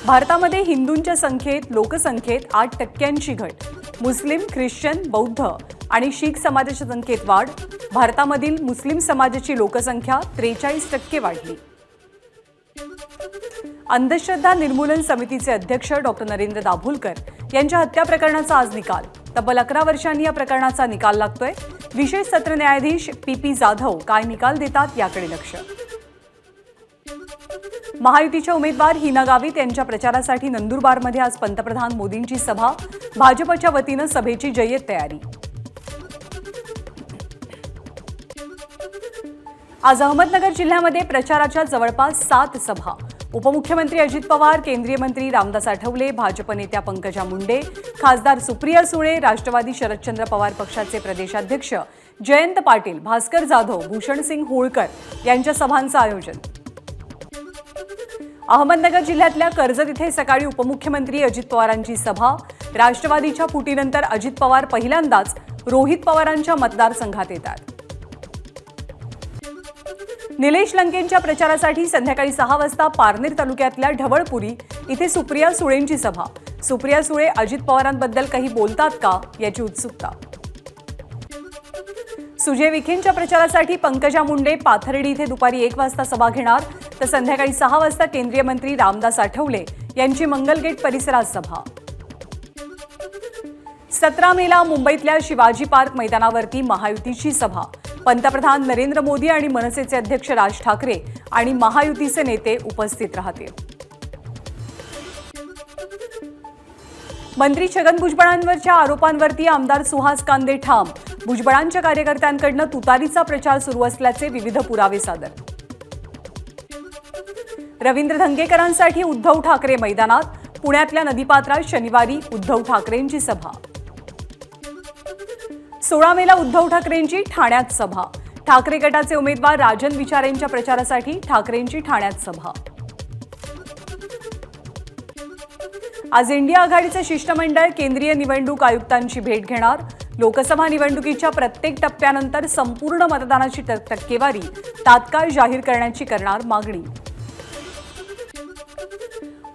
भारतामध्ये हिंदूंच्या संख्येत लोकसंख्येत 8% घट. मुस्लिम, ख्रिश्चन, बौद्ध आणि शीख समाजाच्या संख्येत वाढ. भारतामधील मुस्लिम समाजाची लोकसंख्या 43% वाढली. अंधश्रद्धा निर्मूलन समितीचे अध्यक्ष डॉक्टर नरेंद्र दाभोलकर यांच्या हत्या प्रकरणाचा आज निकाल. तब्बल 11 वर्षांनी या प्रकरणाचा निकाल लागतोय. विशेष सत्र न्यायाधीश पी जाधव काय निकाल देतात याकडे लक्ष. महायुतीच्या उमेदवार हिना गावित यांच्या प्रचारासाठी नंदुरबारमध्ये आज पंतप्रधान मोदींची सभा. भाजपच्या वतीनं सभेची जय्यत तयारी. आज अहमदनगर जिल्ह्यामध्ये प्रचाराच्या जवळपास 7 सभा. उपमुख्यमंत्री अजित पवार, केंद्रीय मंत्री रामदास आठवले, भाजप नेत्या पंकजा मुंडे, खासदार सुप्रिया सुळे, राष्ट्रवादी शरदचंद्र पवार पक्षाचे प्रदेशाध्यक्ष जयंत पाटील, भास्कर जाधव, भूषणसिंग होळकर यांच्या सभांचं आयोजन. अहमदनगर जिल्ह्यातल्या कर्जत इथे सकाळी उपमुख्यमंत्री अजित पवारांची सभा. राष्ट्रवादीच्या फुटीनंतर अजित पवार पहिल्यांदाच रोहित पवारांच्या मतदारसंघात येतात. निलेश लंकेंच्या प्रचारासाठी संध्याकाळी 6 वाजता पारनेर तालुक्यातल्या ढवळपुरी इथे सुप्रिया सुळेंची सभा. सुप्रिया सुळे अजित पवारांबद्दल काही बोलतात का याची उत्सुकता. सुजय विखेंच्या प्रचारासाठी पंकजा मुंडे पाथर्डी इथे दुपारी 1 वाजता सभा घेणार. तर संध्याकाळी 6 वाजता केंद्रीय मंत्री रामदास आठवले यांची मंगलगेट परिसरात सभा. 17 मेला मुंबईतल्या शिवाजी पार्क मैदानावरती महायुतीची सभा. पंतप्रधान नरेंद्र मोदी आणि मनसेचे अध्यक्ष राज ठाकरे आणि महायुतीचे नेते उपस्थित राहतील. मंत्री छगन भुजबळांवरच्या आरोपांवरती आमदार सुहास कांदे ठाम. भुजबळांच्या कार्यकर्त्यांकडून तुतारीचा प्रचार सुरू असल्याचे विविध पुरावे सादर. रवींद्र धंगेकरांसाठी उद्धव ठाकरे मैदानात. पुण्यातल्या नदीपात्रात शनिवारी उद्धव ठाकरेंची सभा. 16 मेला उद्धव ठाकरेंची ठाण्यात सभा. ठाकरे गटाचे उमेदवार राजन विचारेंच्या प्रचारासाठी ठाकरेंची ठाण्यात सभा. आज इंडिया आघाडीचे शिष्टमंडळ केंद्रीय निवडणूक आयुक्तांची भेट घेणार. लोकसभा निवडणुकीच्या प्रत्येक टप्प्यानंतर संपूर्ण मतदानाची टक्केवारी तात्काळ जाहीर करण्याची करणार मागणी.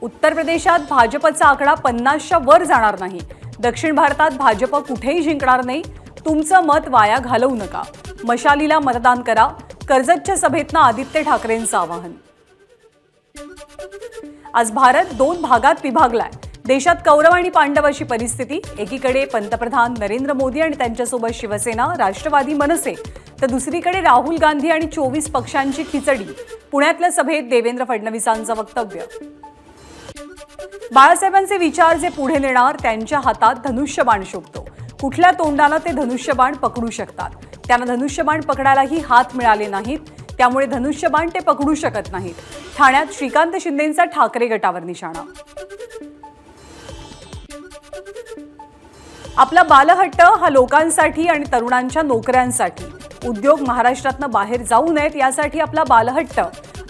उत्तर प्रदेशात भाजपचा आकडा 50च्या वर जाणार नाही. दक्षिण भारतात भाजप कुठेही जिंकणार नाही. तुमचं मत वाया घालवू नका. मशालीला मतदान करा. कर्जतच्या सभेतनं आदित्य ठाकरेंचं आवाहन. आज भारत 2 भागात विभागलाय. देशात कौरव आणि पांडव अशी परिस्थिती. एकीकडे पंतप्रधान नरेंद्र मोदी आणि त्यांच्यासोबत शिवसेना, राष्ट्रवादी, मनसे, तर दुसरीकडे राहुल गांधी आणि 24 पक्षांची खिचडी. पुण्यातल्या सभेत देवेंद्र फडणवीसांचं वक्तव्य. बाळासाहेबांचे विचार जे पुढे नेणार त्यांच्या हातात धनुष्यबाण शोभतो. कुठल्या तोंडानं ते धनुष्यबाण पकडू शकतात. त्यांना धनुष्यबाण पकडायलाही हात मिळाले नाहीत. त्यामुळे धनुष्यबाण ते पकडू शकत नाहीत. ठाण्यात श्रीकांत शिंदेंचा ठाकरे गटावर निशाणा. आपला बालहट्ट हा लोकांसाठी आणि तरुणांच्या नोकऱ्यांसाठी. उद्योग महाराष्ट्रातनं बाहेर जाऊ नयेत यासाठी आपला बालहट्ट.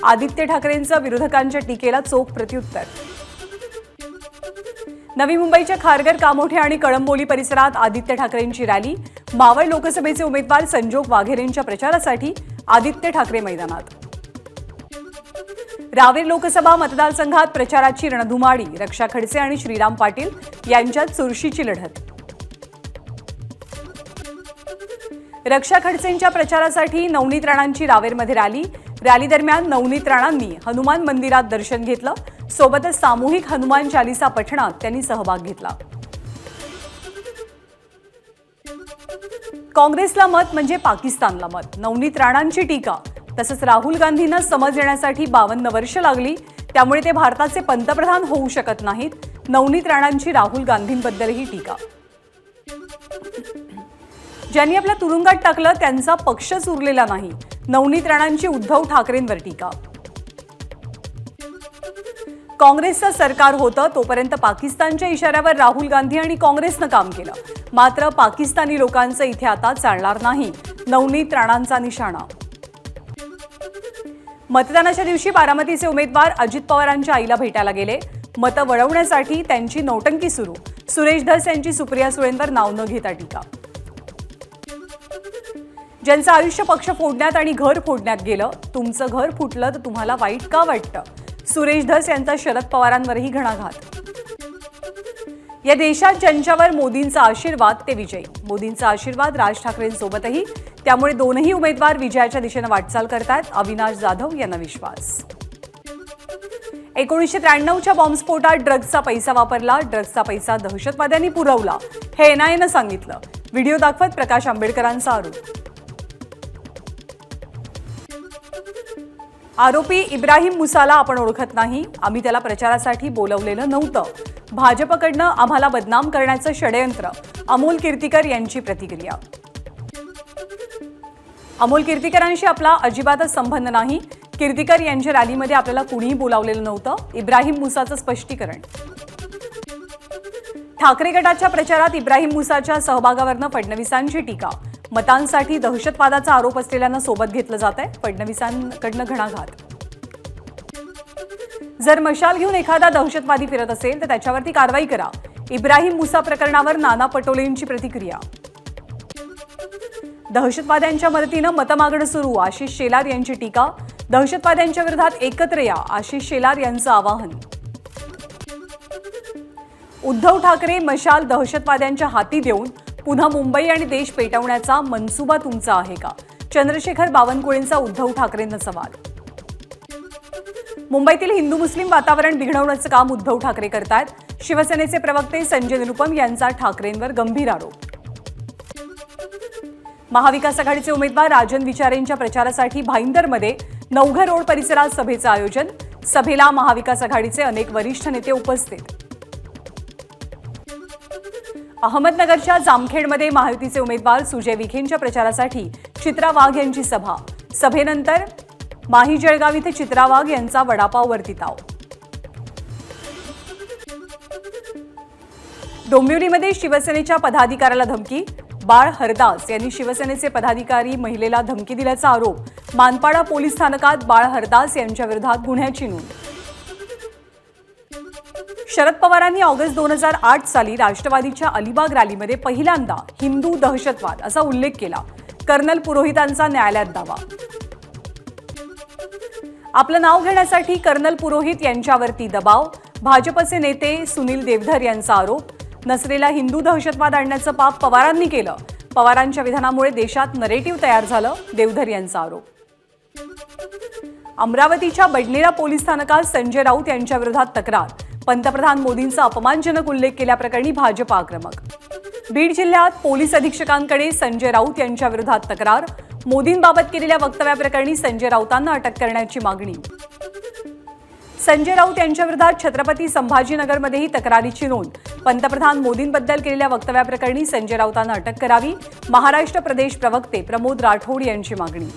आदित्य ठाकरेंचं विरोधकांच्या टीकेला चोख प्रत्युत्तर. नवी मुंबईच्या खारघर, कामोठे आणि कळंबोली परिसरात आदित्य ठाकरेंची रॅली. मावळ लोकसभेचे उमेदवार संजोग वाघेरेंच्या प्रचारासाठी आदित्य ठाकरे मैदानात. रावेर लोकसभा मतदारसंघात प्रचाराची रणधुमाळी. रक्षा खडसे आणि श्रीराम पाटील यांच्यात चुरशीची लढत. रक्षा खडसेंच्या प्रचारासाठी नवनीत राणांची रावेरमध्ये रॅली. रॅली दरम्यान नवनीत राणांनी हनुमान मंदिरात दर्शन घेतलं. सोबतच सामूहिक हनुमान चालीसा पठणात त्यांनी सहभाग घेतला. काँग्रेसला मत म्हणजे पाकिस्तानला मत. नवनीत राणांची टीका. तसंच राहुल गांधींना समज येण्यासाठी 52 वर्ष लागली. त्यामुळे ते भारताचे पंतप्रधान होऊ शकत नाहीत. नवनीत राणांची राहुल गांधींबद्दलही टीका. ज्यांनी आपल्या तुरुंगात टाकलं त्यांचा पक्षच उरलेला नाही. नवनीत राणांची उद्धव ठाकरेंवर टीका. काँग्रेसचं सरकार होतं तोपर्यंत पाकिस्तानच्या इशाऱ्यावर राहुल गांधी आणि काँग्रेसनं काम केलं. मात्र पाकिस्तानी लोकांचं इथे आता चालणार नाही. नवनीत राणांचा निशाणा. मतदानाच्या दिवशी बारामतीचे उमेदवार अजित पवारांच्या आईला भेटायला गेले. मतं वळवण्यासाठी त्यांची नौटंकी सुरू. सुरेश धस यांची सुप्रिया सुळेंवर नाव न घेता टीका. ज्यांचं आयुष्य पक्ष फोडण्यात आणि घर फोडण्यात गेलं, तुमचं घर फुटलं तर तुम्हाला वाईट का वाटतं? सुरेश धस यांचा शरद पवारांवरही घणाघात। या देशात ज्यांच्यावर मोदींचा आशीर्वाद ते विजयी। मोदींचा आशीर्वाद राज ठाकरेंसोबतही, त्यामुळे दोनही उमेदवार विजयाच्या दिशेने वाटचाल करतात, अविनाश जाधव यांना विश्वास। 1993च्या बॉम्बस्फोटात ड्रग्जचा पैसा वापरला, ड्रग्जचा पैसा दहशतवाद्यांनी पुरवला, हे एनआयएनं सांगितलं। व्हिडिओ दाखवत प्रकाश आंबेडकरांचा आरोप। आरोपी इब्राहिम मुसाला आपण ओळखत नाही, आम्ही त्याला प्रचारासाठी बोलवलेलं नव्हतं। भाजपकडनं आम्हाला बदनाम करण्याचं षडयंत्र, अमोल कीर्तीकर यांची प्रतिक्रिया। अमोल कीर्तीकरांशी आपला अजिबातच संबंध नाही, कीर्तीकर यांच्या रॅलीमध्ये आपल्याला कुणीही बोलावलेलं नव्हतं, इब्राहिम मुसाचं स्पष्टीकरण। ठाकरे गटाच्या प्रचारात इब्राहिम मुसाच्या सहभागावरनं फडणवीसांची टीका, मतांसाठी दहशतवादाचा आरोप असलेल्यांना सोबत घेतलं जातंय, फडणवीसांकडनं घणाघात। जर मशाल घेऊन एखादा दहशतवादी फिरत असेल तर त्याच्यावरती कारवाई करा, इब्राहिम मुसा प्रकरणावर नाना पटोलेंची प्रतिक्रिया। दहशतवाद्यांच्या मदतीनं मतं मागणं सुरू, आशिष शेलार यांची टीका, दहशतवाद्यांच्या विरोधात एकत्र या, आशिष शेलार यांचं आवाहन। उद्धव ठाकरे मशाल दहशतवाद्यांच्या हाती देऊन पुन्हा मुंबई आणि देश पेटवण्याचा मनसुबा तुमचा आहे का? चंद्रशेखर बावनकुळेंचा उद्धव ठाकरेंना सवाल। मुंबईतील हिंदू मुस्लिम वातावरण बिघडवण्याचं काम उद्धव ठाकरे करतायत, शिवसेनेचे प्रवक्ते संजय निरुपम यांचा ठाकरेंवर गंभीर आरोप। महाविकास आघाडीचे उमेदवार राजन विचारेंच्या प्रचारासाठी भाईंदरमध्ये नवघर रोड परिसरात सभेचं आयोजन, सभेला महाविकास आघाडीचे अनेक वरिष्ठ नेते उपस्थित। अहमदनगरच्या जामखेडमध्ये महायुतीचे उमेदवार सुजय विखेंच्या प्रचारासाठी चित्रा वाघ यांची सभा, सभेनंतर माही जळगाव इथे चित्रा वाघ यांचा वडापाववरती ताव। डोंबिवलीमध्ये शिवसेनेच्या पदाधिकाऱ्याला धमकी, बाळ हरदास यांनी शिवसेनेचे पदाधिकारी महिलेला धमकी दिल्याचा आरोप, मानपाडा पोलीस स्थानकात बाळ हरदास यांच्या विरोधात गुन्ह्याची नोंद। शरद पवारांनी ऑगस्ट 2008 साली राष्ट्रवादीच्या अलिबाग रॅलीमध्ये पहिल्यांदा हिंदू दहशतवाद असा उल्लेख केला, कर्नल पुरोहितांचा न्यायालयात दावा। आपलं नाव घेण्यासाठी कर्नल पुरोहित यांच्यावरती दबाव, भाजपचे नेते सुनील देवधर यांचा आरोप, नसलेला हिंदू दहशतवाद आणण्याचं पाप पवारांनी केलं, पवारांच्या विधानामुळे देशात नरेटिव्ह तयार झालं, देवधर यांचा आरोप। अमरावतीच्या बडनेरा पोलीस स्थानकात संजय राऊत यांच्या विरोधात तक्रार, पंतप्रधान मोदींचा अपमानजनक उल्लेख केल्याप्रकरणी भाजप आक्रमक। बीड जिल्ह्यात पोलीस अधीक्षकांकडे संजय राऊत यांच्या विरोधात तक्रार, मोदींबाबत केलेल्या वक्तव्याप्रकरणी संजय राऊतांना अटक करण्याची मागणी। संजय राऊत यांच्या विरोधात छत्रपती संभाजीनगरमध्येही तक्रारीची नोंद, पंतप्रधान मोदींबद्दल केलेल्या वक्तव्याप्रकरणी संजय राऊतांना अटक करावी, महाराष्ट्र प्रदेश प्रवक्ते प्रमोद राठोड यांची मागणी।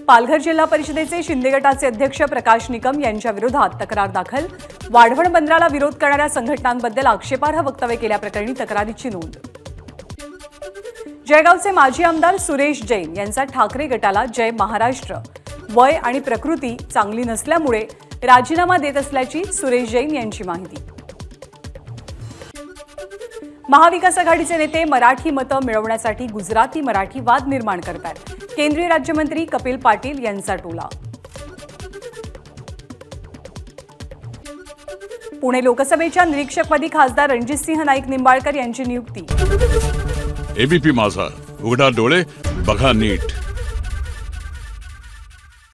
पालघर जिल्हा परिषदेचे शिंदे गटाचे अध्यक्ष प्रकाश निकम यांच्या विरोधात तक्रार दाखल, वाढवण बंदराला विरोध करणाऱ्या संघटनांबद्दल आक्षेपार्ह वक्तव्य केल्याप्रकरणी तक्रारीची नोंद। जळगावचे माजी आमदार सुरेश जैन यांचा ठाकरे गटाला जय महाराष्ट्र, वय आणि प्रकृती चांगली नसल्यामुळे राजीनामा देत असल्याची सुरेश जैन यांची माहिती। महाविकास आघाडीचे नेते मराठी मतं मिळवण्यासाठी गुजराती मराठी वाद निर्माण करतात, केंद्रीय राज्यमंत्री कपिल पाटील यांचा टोला। पुणे लोकसभेच्या निरीक्षकपदी खासदार रणजितसिंह नाईक निंबाळकर यांची नियुक्ती। एबीपी माझा, उघडा डोळे बघा नीट।